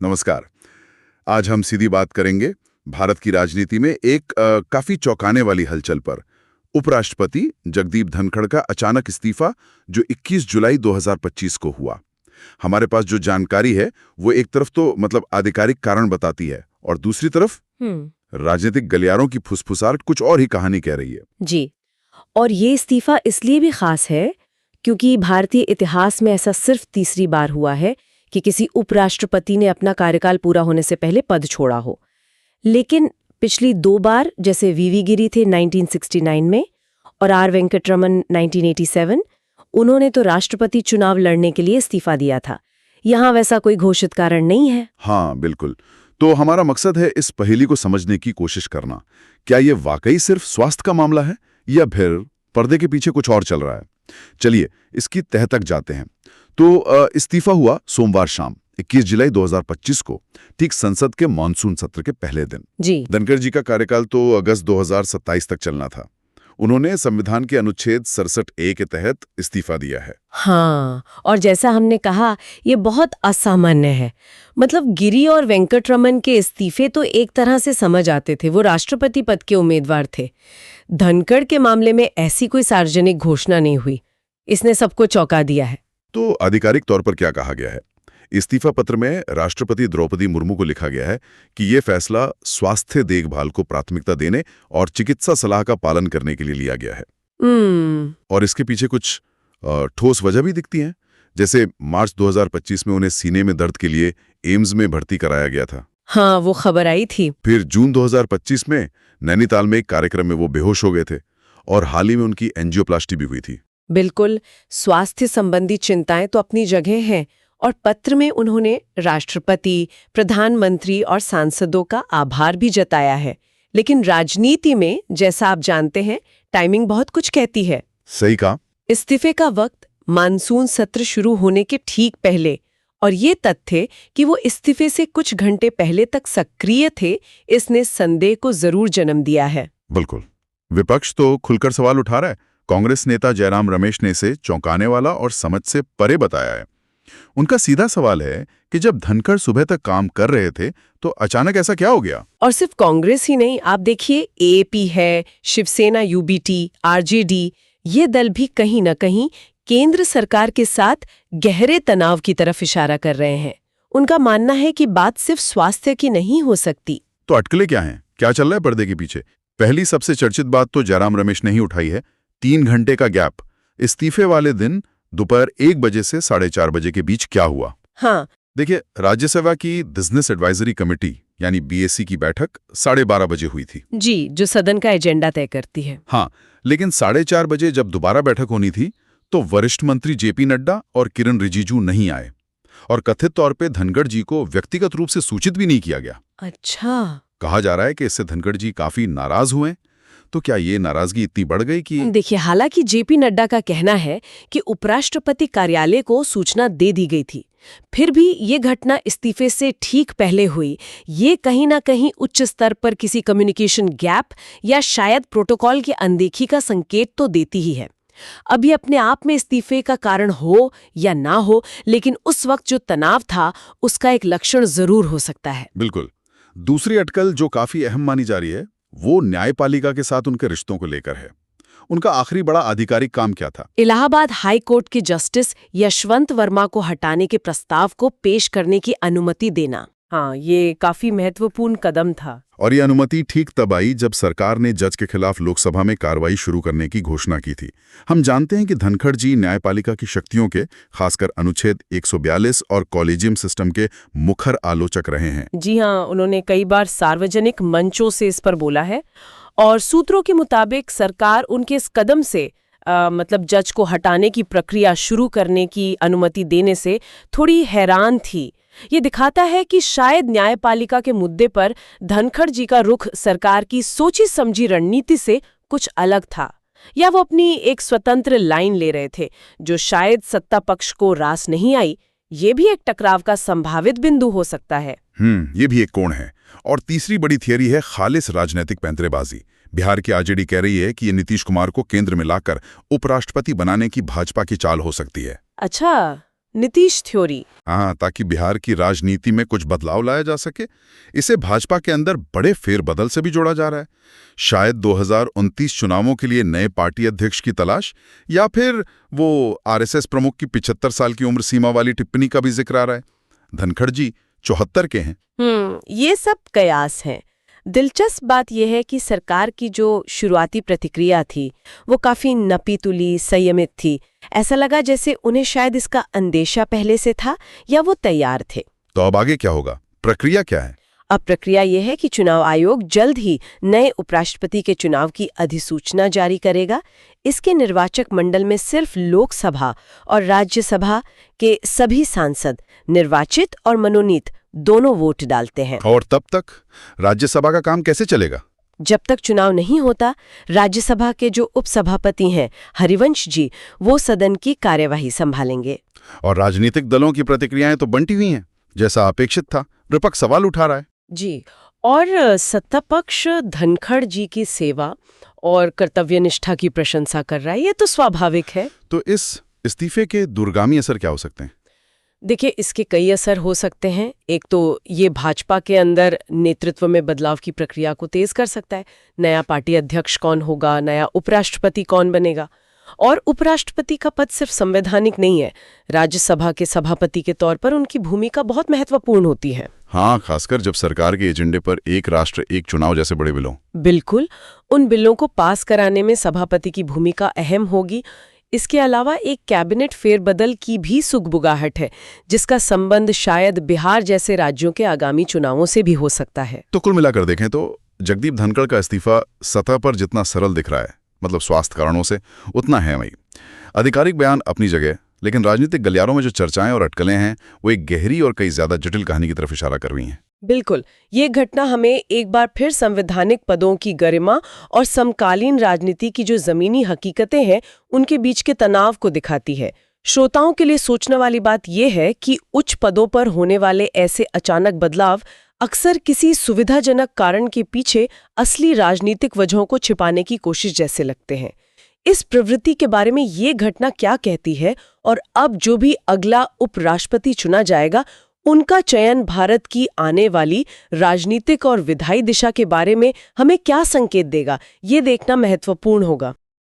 नमस्कार। आज हम सीधी बात करेंगे भारत की राजनीति में एक काफी चौंकाने वाली हलचल पर। उपराष्ट्रपति जगदीप धनखड़ का अचानक इस्तीफा जो 21 जुलाई 2025 को हुआ। हमारे पास जो जानकारी है वो एक तरफ तो मतलब आधिकारिक कारण बताती है और दूसरी तरफ राजनीतिक गलियारों की फुसफुसाहट कुछ और ही कहानी कह रही है। जी, और ये इस्तीफा इसलिए भी खास है क्योंकि भारतीय इतिहास में ऐसा सिर्फ तीसरी बार हुआ है कि किसी उपराष्ट्रपति ने अपना कार्यकाल पूरा होने से पहले पद छोड़ा हो। लेकिन पिछली दो बार, जैसे वीवी गिरी थे 1969 में और आर वेंकटरमन 1987, उन्होंने तो राष्ट्रपति चुनाव लड़ने के लिए इस्तीफा दिया था। यहाँ वैसा कोई घोषित कारण नहीं है। हाँ बिल्कुल। तो हमारा मकसद है इस पहेली को समझने की कोशिश करना। क्या ये वाकई सिर्फ स्वास्थ्य का मामला है या फिर पर्दे के पीछे कुछ और चल रहा है? चलिए इसकी तह तक जाते हैं। तो इस्तीफा हुआ सोमवार शाम 21 जुलाई 2025 को, ठीक संसद के मानसून सत्र के पहले दिन। जी, धनखड़ जी का कार्यकाल तो अगस्त 2027 तक चलना था। उन्होंने संविधान के अनुच्छेद 67A के तहत इस्तीफा दिया है। हाँ, और जैसा हमने कहा, ये बहुत असामान्य है। मतलब गिरी और वेंकटरमन के इस्तीफे तो एक तरह से समझ आते थे, वो राष्ट्रपति पद के उम्मीदवार थे। धनखड़ के मामले में ऐसी कोई सार्वजनिक घोषणा नहीं हुई। इसने सबको चौंका दिया है। तो आधिकारिक तौर पर क्या कहा गया है? इस्तीफा पत्र में राष्ट्रपति द्रौपदी मुर्मू को लिखा गया है कि ये फैसला स्वास्थ्य देखभाल को प्राथमिकता देने और चिकित्सा सलाह का पालन करने के लिए लिया गया है। और इसके पीछे कुछ ठोस वजह भी दिखती है। जैसे मार्च 2025 में उन्हें सीने में दर्द के लिए एम्स में भर्ती कराया गया था। हाँ, वो खबर आई थी। फिर जून 2025 में नैनीताल में एक कार्यक्रम में वो बेहोश हो गए थे और हाल ही में उनकी एंजियोप्लास्टी भी हुई थी। बिल्कुल, स्वास्थ्य संबंधी चिंताएं तो अपनी जगह हैं, और पत्र में उन्होंने राष्ट्रपति, प्रधानमंत्री और सांसदों का आभार भी जताया है। लेकिन राजनीति में, जैसा आप जानते हैं, टाइमिंग बहुत कुछ कहती है। सही कहा। इस्तीफे का वक्त मानसून सत्र शुरू होने के ठीक पहले, और ये तथ्य कि वो इस्तीफे से कुछ घंटे पहले तक सक्रिय थे, इसने संदेह को जरूर जन्म दिया है। बिल्कुल। विपक्ष तो खुलकर सवाल उठा रहा है। कांग्रेस नेता जयराम रमेश ने इसे चौंकाने वाला और समझ से परे बताया है। उनका सीधा सवाल है कि जब धनखड़ सुबह तक काम कर रहे थे तो अचानक ऐसा क्या हो गया? और सिर्फ कांग्रेस ही नहीं, आप देखिए एएपी है, शिवसेना, यूबीटी, आरजेडी, ये दल भी कहीं न कहीं केंद्र सरकार के साथ गहरे तनाव की तरफ इशारा कर रहे हैं। उनका मानना है कि बात सिर्फ स्वास्थ्य की नहीं हो सकती। तो अटकलें क्या हैं? क्या चल रहा है पर्दे के पीछे? पहली सबसे चर्चित बात तो जयराम रमेश ने ही उठाई है। 3 घंटे का गैप। इस्तीफे वाले दिन दोपहर 1 बजे से 4:30 बजे के बीच क्या हुआ? हाँ, देखिए, राज्यसभा की बिजनेस एडवाइजरी कमेटी यानी बीएससी की बैठक 12:30 बजे हुई थी। जी, जो सदन का एजेंडा तय करती है। हाँ, लेकिन 4:30 बजे जब दोबारा बैठक होनी थी तो वरिष्ठ मंत्री जेपी नड्डा और किरण रिजिजू नहीं आए और कथित तौर पे धनखड़ जी को व्यक्तिगत रूप से सूचित भी नहीं किया गया। अच्छा, कहा जा रहा है कि इससे धनखड़ जी काफी नाराज हुए। तो क्या ये नाराजगी इतनी बढ़ गई कि देखिए, हालांकि जेपी नड्डा का कहना है कि उपराष्ट्रपति कार्यालय को सूचना दे दी गई थी, फिर भी ये घटना इस्तीफे से ठीक पहले हुई। ये कहीं ना कहीं उच्च स्तर पर किसी कम्युनिकेशन गैप या शायद प्रोटोकॉल की अनदेखी का संकेत तो देती ही है। अब ये अपने आप में इस्तीफे का कारण हो या ना हो, लेकिन उस वक्त जो तनाव था उसका एक लक्षण जरूर हो सकता है। बिल्कुल। दूसरी अटकल जो काफी अहम मानी जा रही है वो न्यायपालिका के साथ उनके रिश्तों को लेकर है। उनका आखिरी बड़ा आधिकारिक काम क्या था? इलाहाबाद हाई कोर्ट के जस्टिस यशवंत वर्मा को हटाने के प्रस्ताव को पेश करने की अनुमति देना। हाँ, ये काफी महत्वपूर्ण कदम था। और ये अनुमति ठीक तब आई जब सरकार ने जज के खिलाफ लोकसभा में कार्रवाई शुरू करने की घोषणा की थी। हम जानते हैं कि धनखड़ जी न्यायपालिका की शक्तियों के, खासकर अनुच्छेद 142 और कॉलेजियम सिस्टम के मुखर आलोचक रहे हैं। जी हाँ, उन्होंने कई बार सार्वजनिक मंचों से इस पर बोला है, और सूत्रों के मुताबिक सरकार उनके इस कदम से मतलब जज को हटाने की प्रक्रिया शुरू करने की अनुमति देने से थोड़ी हैरान थी। ये दिखाता है कि शायद न्यायपालिका के मुद्दे पर धनखड़ जी का रुख सरकार की सोची समझी रणनीति से कुछ अलग था, या वो अपनी एक स्वतंत्र लाइन ले रहे थे जो शायद सत्ता पक्ष को रास नहीं आई। ये भी एक टकराव का संभावित बिंदु हो सकता है। ये भी एक कोण है। और तीसरी बड़ी थियरी है खालिस राजनीतिक पैंतरेबाजी। बिहार की आरजेडी कह रही है कि ये नीतीश कुमार को केंद्र में लाकर उपराष्ट्रपति बनाने की भाजपा की चाल हो सकती है। अच्छा, नीतीश थ्योरी। हाँ, ताकि बिहार की राजनीति में कुछ बदलाव लाया जा सके। इसे भाजपा के अंदर बड़े फेरबदल से भी जोड़ा जा रहा है। शायद 2029 चुनावों के लिए नए पार्टी अध्यक्ष की तलाश, या फिर वो आरएसएस प्रमुख की 75 साल की उम्र सीमा वाली टिप्पणी का भी जिक्र आ रहा है। धनखड़ जी 74 के हैं। ये सब कयास हैं। दिलचस्प बात यह है कि सरकार की जो शुरुआती प्रतिक्रिया थी वो काफी नपी-तुली, संयमित थी। ऐसा लगा जैसे उन्हें शायद इसका अंदेशा पहले से था या वो तैयार थे। तो अब आगे क्या होगा? प्रक्रिया क्या है? अब प्रक्रिया ये है कि चुनाव आयोग जल्द ही नए उपराष्ट्रपति के चुनाव की अधिसूचना जारी करेगा। इसके निर्वाचक मंडल में सिर्फ लोकसभा और राज्यसभा के सभी सांसद, निर्वाचित और मनोनीत, दोनों वोट डालते हैं। और तब तक राज्यसभा का काम कैसे चलेगा? जब तक चुनाव नहीं होता, राज्यसभा के जो उपसभापति हैं हरिवंश जी, वो सदन की कार्यवाही संभालेंगे। और राजनीतिक दलों की प्रतिक्रियाएं तो बंटी हुई हैं, जैसा अपेक्षित था। विपक्ष सवाल उठा रहा है। जी, और सत्ता पक्ष धनखड़ जी की सेवा और कर्तव्यनिष्ठा की प्रशंसा कर रहा है। ये तो स्वाभाविक है। तो इस इस्तीफे के दूरगामी असर क्या हो सकते हैं? देखिए, इसके कई असर हो सकते हैं। एक तो ये भाजपा के अंदर नेतृत्व में बदलाव की प्रक्रिया को तेज कर सकता है। नया पार्टी अध्यक्ष कौन होगा, नया उपराष्ट्रपति कौन बनेगा। और उपराष्ट्रपति का पद सिर्फ संवैधानिक नहीं है, राज्यसभा के सभापति के तौर पर उनकी भूमिका बहुत महत्वपूर्ण होती है। हाँ, खासकर जब सरकार के एजेंडे पर एक राष्ट्र एक चुनाव जैसे बड़े बिलों। बिल्कुल, उन बिलों को पास कराने में सभापति की भूमिका अहम होगी। इसके अलावा एक कैबिनेट फेरबदल की भी सुगबुगाहट है, जिसका संबंध शायद बिहार जैसे राज्यों के आगामी चुनावों से भी हो सकता है। तो कुल मिलाकर देखें तो जगदीप धनखड़ का इस्तीफा सतह पर जितना सरल दिख रहा है, मतलब स्वास्थ्य कारणों से, उतना है वही। आधिकारिक बयान अपनी जगह, लेकिन राजनीतिक गलियारों में जो चर्चाएं और अटकलें हैं वो एक गहरी और कई ज्यादा जटिल कहानी की तरफ इशारा कर रही हैं। बिल्कुल, ये घटना हमें एक बार फिर संवैधानिक पदों की गरिमा और समकालीन राजनीति की जो जमीनी हकीकतें हैं उनके बीच के तनाव को दिखाती है। श्रोताओं के लिए सोचने वाली बात यह है कि उच्च पदों पर होने वाले ऐसे अचानक बदलाव अक्सर किसी सुविधाजनक कारण के पीछे असली राजनीतिक वजहों को छिपाने की कोशिश जैसे लगते हैं। इस प्रवृत्ति के बारे में ये घटना क्या कहती है, और अब जो भी अगला उपराष्ट्रपति चुना जाएगा उनका चयन भारत की आने वाली राजनीतिक और विधायी दिशा के बारे में हमें क्या संकेत देगा, ये देखना महत्वपूर्ण होगा।